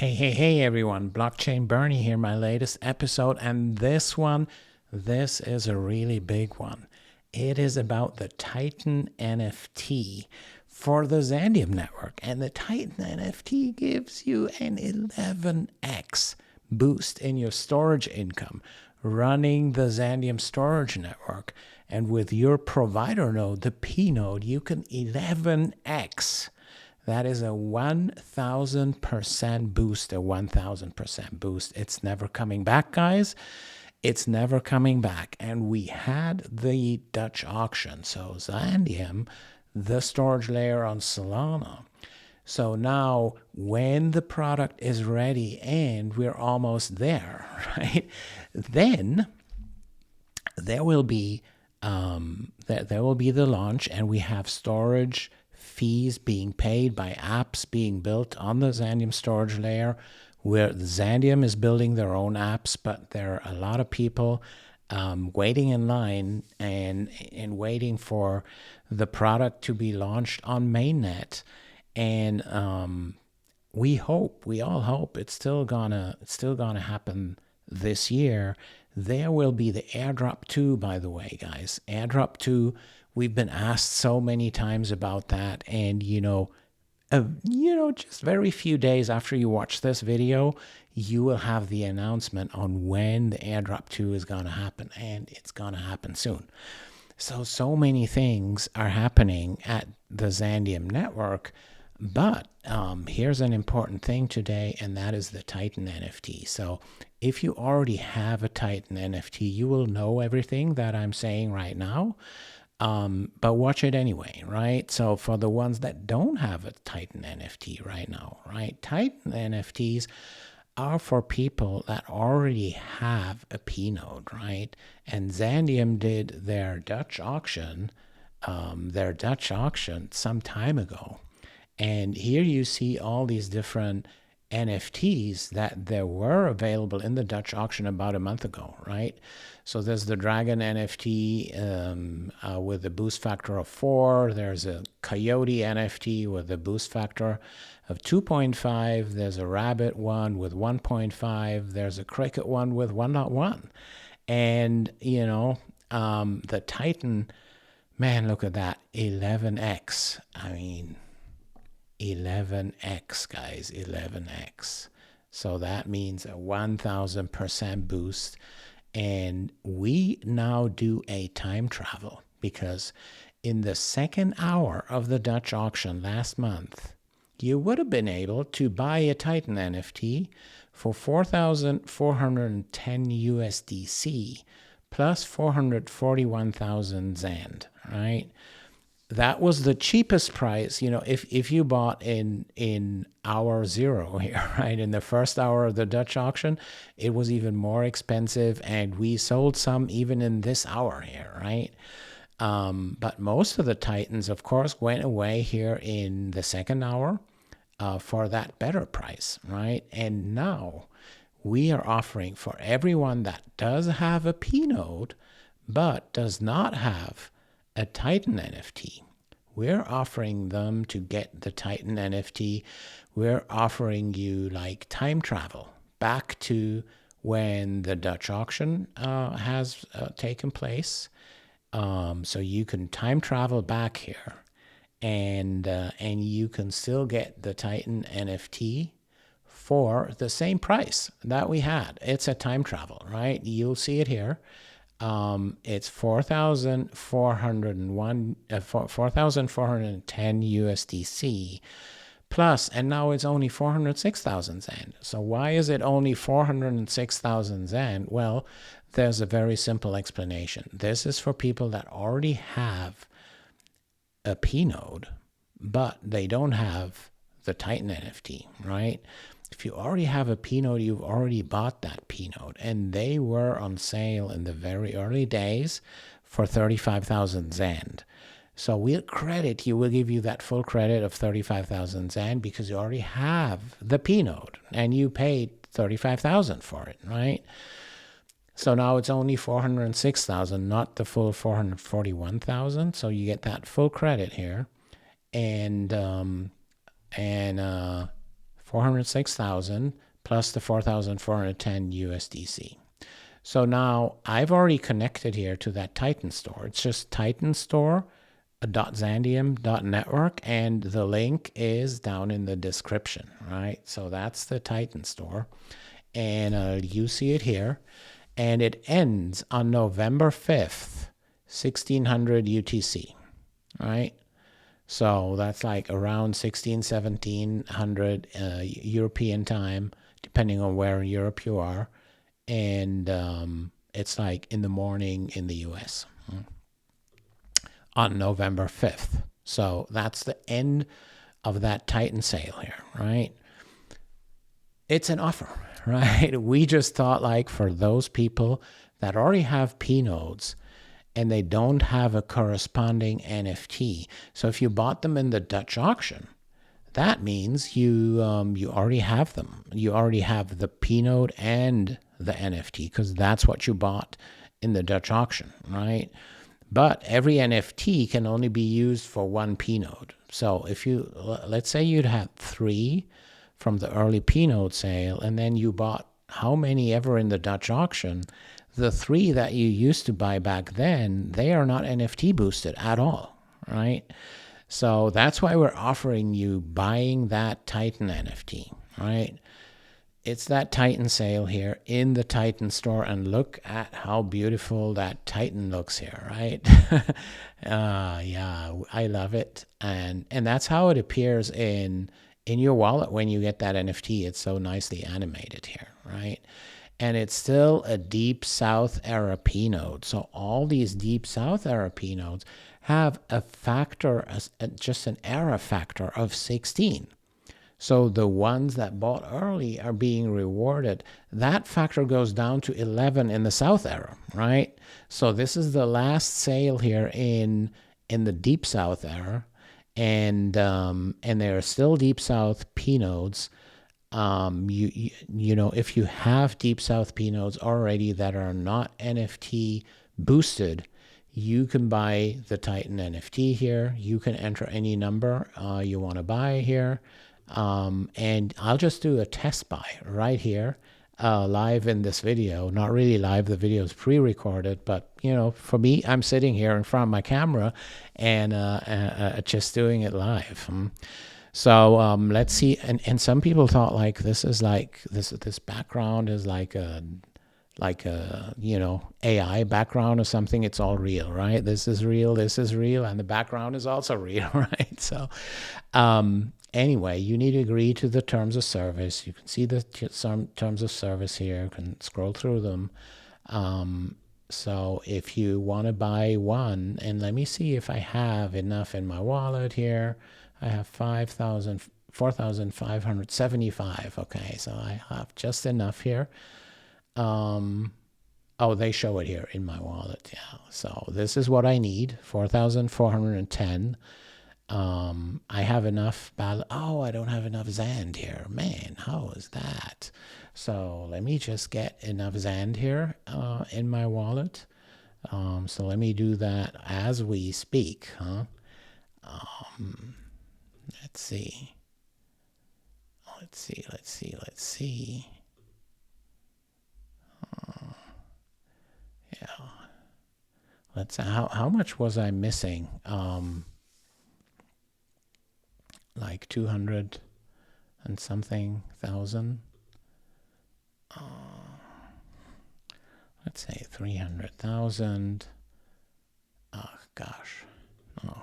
Hey everyone, Blockchain Bernie here, my latest episode, and this is a really big one. It is about the Titan NFT for the Xandeum network, and the Titan NFT gives you an 11x boost in your storage income running the Xandeum storage network. And with your provider node, the PNode, you can 11x. That is a 1,000% boost, a 1,000% boost. It's never coming back, guys. It's never coming back. And we had the Dutch auction. So Xandeum, the storage layer on Solana. So now when the product is ready and we're almost there, right? Then there will be the launch, and we have storage fees being paid by apps being built on the Xandeum storage layer, where Xandeum is building their own apps, but there are a lot of people waiting in line and waiting for the product to be launched on mainnet. And we all hope it's still gonna happen this year. There will be the Airdrop 2, by the way, guys. Airdrop 2, we've been asked so many times about that, and just very few days after you watch this video, you will have the announcement on when the Airdrop 2 is going to happen, and it's going to happen soon. So many things are happening at the Xandeum network, but here's an important thing today, and that is the Titan NFT. So if you already have a Titan NFT, you will know everything that I'm saying right now. But watch it anyway, right? So for the ones that don't have a Titan NFT right now, right? Titan NFTs are for people that already have a PNode, right? And Xandeum did their Dutch auction some time ago. And here you see all these different NFTs that there were available in the Dutch auction about a month ago, right? So there's the Dragon NFT with a boost factor of 4. There's a Coyote NFT with a boost factor of 2.5. There's a Rabbit one with 1.5. There's a Cricket one with 1.1. And, the Titan, man, look at that, 11x. I mean, 11x, guys, 11x. So that means a 1,000% boost. And we now do a time travel, because in the second hour of the Dutch auction last month, you would have been able to buy a Titan NFT for 4,410 USDC plus 441,000 XAND, right? That was the cheapest price, if you bought in hour 0 here, right? In the first hour of the Dutch auction, it was even more expensive, and we sold some even in this hour here, right? But most of the Titans, of course, went away here in the second hour for that better price, right? And now we are offering for everyone that does have a PNode but does not have a Titan NFT. We're offering them to get the Titan NFT. We're offering you like time travel back to when the Dutch auction has taken place. So you can time travel back here, and you can still get the Titan NFT for the same price that we had. It's a time travel, right? You'll see it here. It's 4,410 USDC plus, and now it's only 406,000 XAND. So why is it only 406,000 XAND? Well, there's a very simple explanation. This is for people that already have a PNode, but they don't have the Titan NFT, right? If you already have a PNode, you've already bought that PNode, and they were on sale in the very early days for 35,000 XAND. So we'll give you that full credit of 35,000 XAND because you already have the PNode and you paid 35,000 for it, right? So now it's only 406,000, not the full 441,000. So you get that full credit here, and 406,000 plus the 4,410 USDC. So now I've already connected here to that Titan store. It's just Titan store .xandeum.network, and the link is down in the description, right? So that's the Titan store, and you see it here, and it ends on November 5th, 1600 UTC, right? So that's like around 1700 European time, depending on where in Europe you are, and it's like in the morning in the US. On November 5th. So that's the end of that Titan sale here, right? It's an offer, right? We just thought, like, for those people that already have PNodes and they don't have a corresponding NFT. So if you bought them in the Dutch auction, that means you already have them. You already have the PNode and the NFT, because that's what you bought in the Dutch auction, right? But every NFT can only be used for one PNode. So if you, let's say you'd had 3 from the early PNode sale, and then you bought how many ever in the Dutch auction, the 3 that you used to buy back then, they are not NFT boosted at all, right? So that's why we're offering you buying that Titan NFT, right? It's that Titan sale here in the Titan store, and look at how beautiful that Titan looks here, right? Yeah, I love it, and that's how it appears in your wallet when you get that NFT. It's so nicely animated here, right? And it's still a Deep South era PNode. So all these Deep South era PNodes have a factor, just an error factor of 16. So the ones that bought early are being rewarded. That factor goes down to 11 in the South era, right? So this is the last sale here in the Deep South era, and there are still Deep South PNodes. You know, if you have Deep South PNodes already that are not NFT boosted, you can buy the Titan NFT here. You can enter any number you want to buy here. And I'll just do a test buy right here, live in this video. Not really live, the video is pre-recorded, but you know, for me, I'm sitting here in front of my camera and just doing it live. So let's see. And some people thought, like, this is like this background is like a you know, AI background or something. It's all real, right? This is real, and the background is also real, right? So anyway, you need to agree to the terms of service. You can see the terms of service here. You can scroll through them. So if you want to buy one, and let me see if I have enough in my wallet here. I have 4,575. Okay, so I have just enough here. Oh, they show it here in my wallet. Yeah, so this is what I need, 4,410. I have enough oh, I don't have enough XAND here. Man, how is that? So let me just get enough XAND here in my wallet. So let me do that as we speak, huh? Let's see. Let's see. Yeah. Let's how much was I missing? Like 200 and something thousand. Let's say 300,000. Oh gosh. Oh.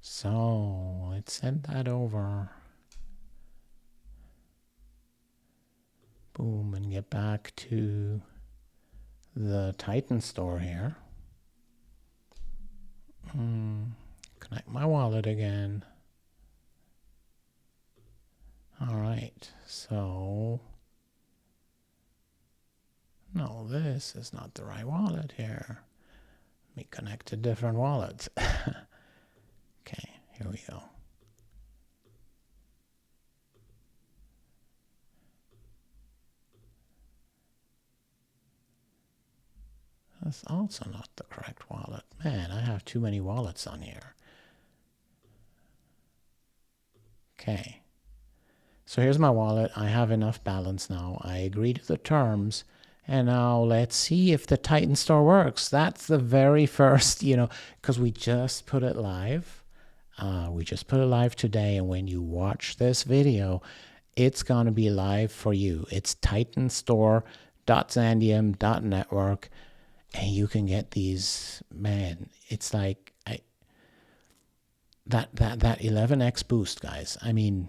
So let's send that over. Boom, and get back to the Titan store here. Connect my wallet again. All right, so no, this is not the right wallet here. Let me connect to different wallets. Okay, here we go. That's also not the correct wallet. Man, I have too many wallets on here. Okay. So here's my wallet. I have enough balance now. I agree to the terms. And now let's see if the Titan store works. That's the very first, because we just put it live. We just put it live today. And when you watch this video, it's going to be live for you. It's titanstore.xandeum.network. And you can get these, man, it's like that 11x boost, guys. I mean,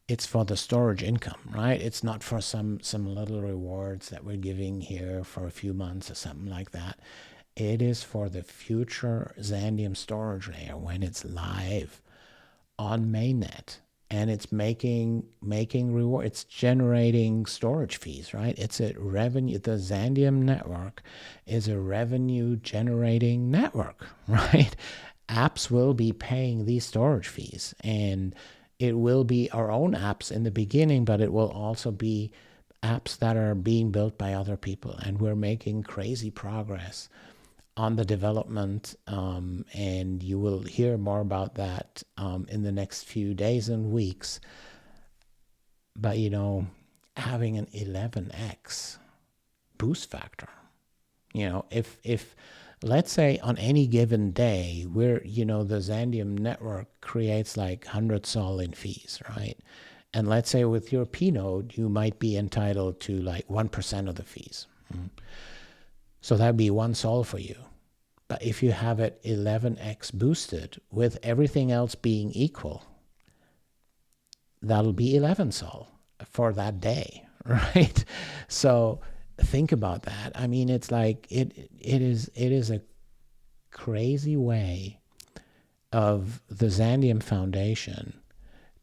it's for the storage income, right? It's not for some little rewards that we're giving here for a few months or something like that. It is for the future Xandeum storage layer when it's live on mainnet, and it's making reward. It's generating storage fees, right? It's a revenue. The Xandeum network is a revenue generating network, right? Apps will be paying these storage fees, and it will be our own apps in the beginning, but it will also be apps that are being built by other people. And we're making crazy progress on the development, and you will hear more about that in the next few days and weeks. But, having an 11x boost factor, if let's say on any given day, the Xandeum network creates like 100 sol in fees, right? And let's say with your PNode, you might be entitled to like 1% of the fees. So that'd be 1 sol for you. But if you have it 11x boosted with everything else being equal, that'll be 11 sol for that day, right? So think about that. I mean, it's like it is a crazy way of the Xandeum Foundation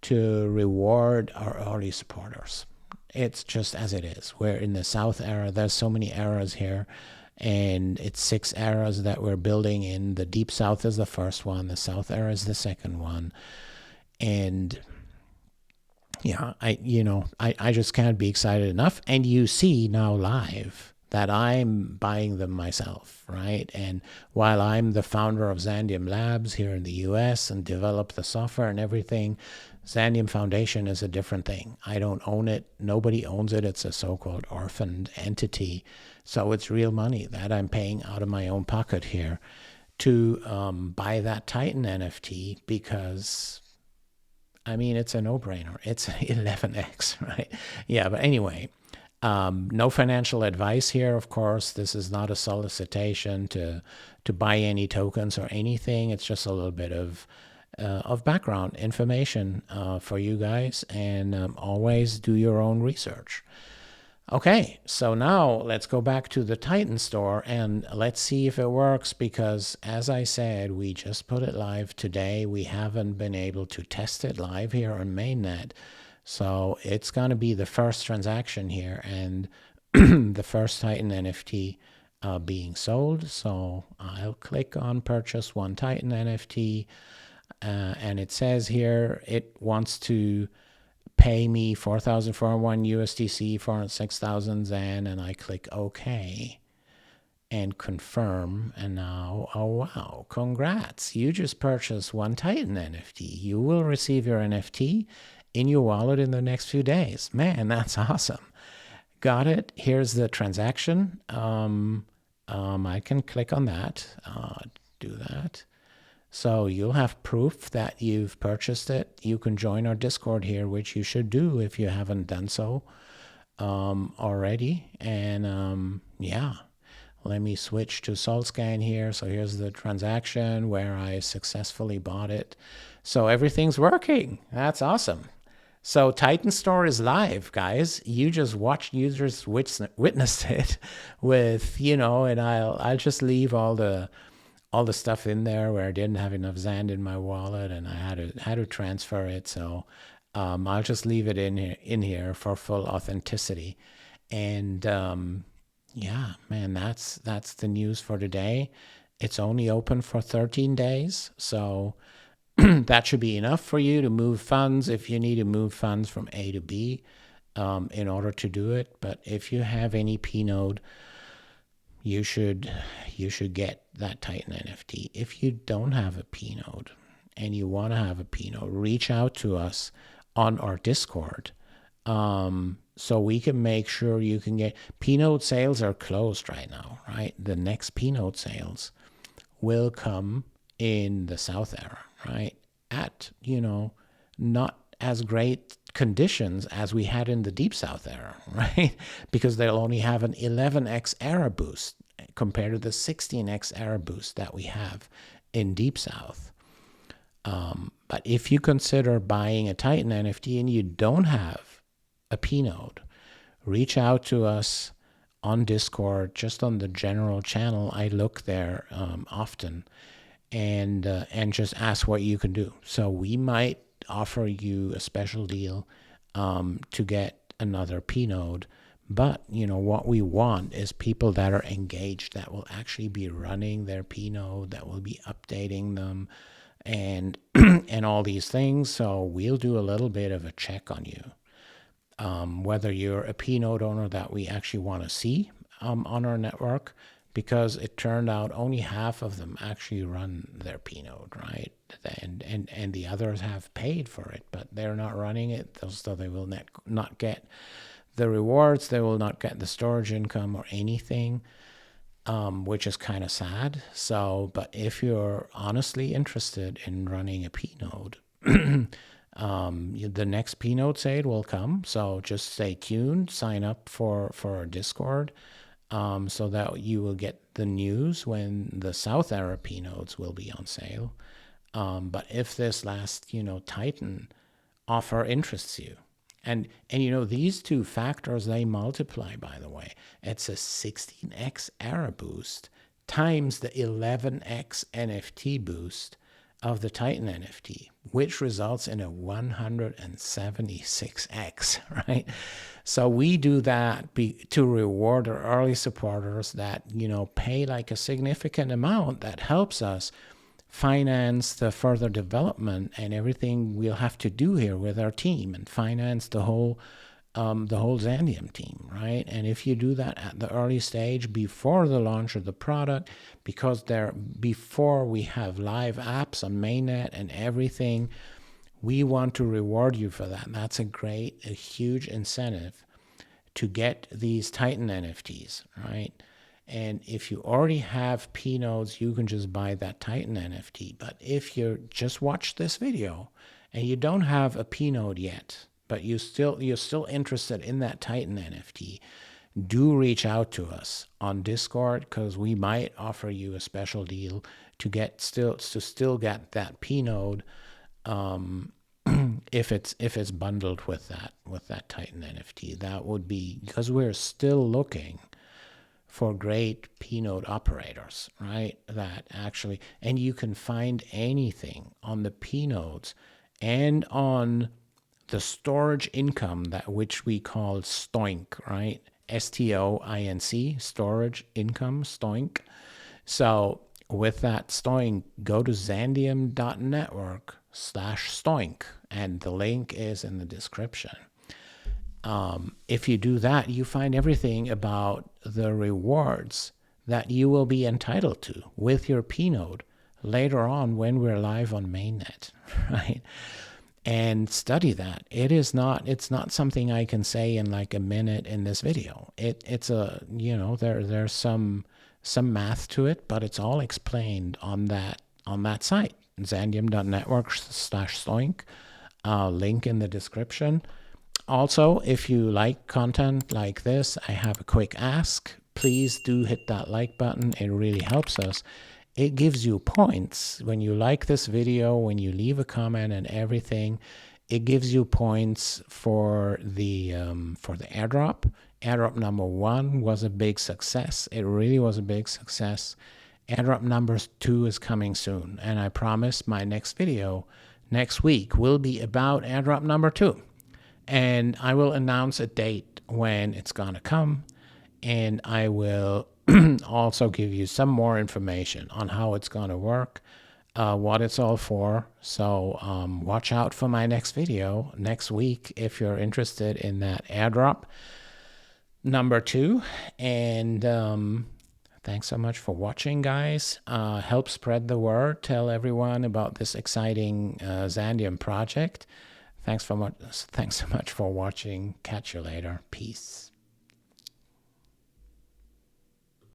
to reward our early supporters. It's just as it is. We're in the South era. There's so many eras here, and it's 6 eras that we're building in. The Deep South is the first one. The South era is the second one. And yeah, I just can't be excited enough. And you see now live that I'm buying them myself, right? And while I'm the founder of Xandeum Labs here in the US and develop the software and everything, Xandeum Foundation is a different thing. I don't own it. Nobody owns it. It's a so-called orphaned entity. So it's real money that I'm paying out of my own pocket here to buy that Titan NFT because, I mean, it's a no-brainer. It's 11x, right? Yeah, but anyway, no financial advice here, of course. This is not a solicitation to buy any tokens or anything. It's just a little bit of background information for you guys, and always do your own research. Okay, so now let's go back to the Titan store and let's see if it works, because as I said, we just put it live today. We haven't been able to test it live here on mainnet. So it's going to be the first transaction here and the first Titan NFT being sold. So I'll click on purchase 1 Titan NFT, and it says here it wants to pay me 4,401 USDC for 6,000 Xan, and I click OK and confirm. And now, oh wow, congrats! You just purchased 1 Titan NFT. You will receive your NFT in your wallet in the next few days. Man, that's awesome. Got it. Here's the transaction. I can click on that. Do that. So you'll have proof that you've purchased it. You can join our Discord here, which you should do if you haven't done so already. And yeah, let me switch to SolScan here. So here's the transaction where I successfully bought it. So everything's working. That's awesome. So Titan Store is live, guys. You just watched, users witnessed it with, and I'll just leave all the stuff in there where I didn't have enough Xand in my wallet and I had to transfer it. So I'll just leave it in here for full authenticity. And yeah, man, that's the news for today. It's only open for 13 days. So that should be enough for you to move funds if you need to move funds from A to B in order to do it. But if you have any PNode, you should get that Titan NFT. If you don't have a PNode and you want to have a PNode, reach out to us on our Discord, so we can make sure you can get. PNode sales are closed right now, right? The next PNode sales will come in the South era, right? At, not as great conditions as we had in the Deep South era, right? Because they'll only have an 11x era boost compared to the 16x era boost that we have in Deep South. But if you consider buying a Titan NFT and you don't have a PNode, reach out to us on Discord, just on the general channel. I look there often, and just ask what you can do. So we might offer you a special deal to get another PNode. But, what we want is people that are engaged, that will actually be running their PNode, that will be updating them, and and all these things. So we'll do a little bit of a check on you. Whether you're a PNode owner that we actually want to see on our network, because it turned out only half of them actually run their PNode, right? And the others have paid for it, but they're not running it, so they will not get the rewards, they will not get the storage income or anything, which is kind of sad. So, but if you're honestly interested in running a PNode, the next PNode sale will come, so just stay tuned, sign up for our Discord, so that you will get the news when the South era PNodes will be on sale. But if this last, Titan offer interests you, and these two factors, they multiply, by the way. It's a 16x era boost times the 11x NFT boost of the Titan NFT, which results in a 176x, right? So we do that to reward our early supporters that, pay like a significant amount that helps us finance the further development and everything we'll have to do here with our team, and finance the whole Xandeum team, right? And if you do that at the early stage before the launch of the product, because before we have live apps on mainnet and everything, we want to reward you for that. And that's a huge incentive to get these Titan NFTs, right? And if you already have PNodes, you can just buy that Titan NFT. But if you just watch this video and you don't have a PNode yet, but you're still interested in that Titan NFT, do reach out to us on Discord, because we might offer you a special deal to still get that PNode, if it's bundled with that Titan NFT. That would be, because we're still looking for great PNode operators, right? That actually, and you can find anything on the PNodes and on the storage income, which we call STOINC, right? STOINC, storage income, STOINC. So with that STOINC, go to xandeum.network/STOINC, and the link is in the description. If you do that, you find everything about the rewards that you will be entitled to with your PNode later on when we're live on mainnet, right? And study that. It's not something I can say in like a minute in this video. It's there's some math to it, but it's all explained on that site, xandeum.network/STOINC, link in the description. Also, if you like content like this, I have a quick ask. Please do hit that like button. It really helps us. It gives you points when you like this video, when you leave a comment and everything. It gives you points for the airdrop. Airdrop number 1 was a big success. It really was a big success. Airdrop number 2 is coming soon, and I promise my next video next week will be about airdrop number 2. And I will announce a date when it's gonna come, and I will also give you some more information on how it's gonna work, what it's all for. So watch out for my next video next week if you're interested in that airdrop number 2. And Thanks so much for watching, guys. Help spread the word. Tell everyone about this exciting Xandeum project. Thanks so much for watching. Catch you later. Peace.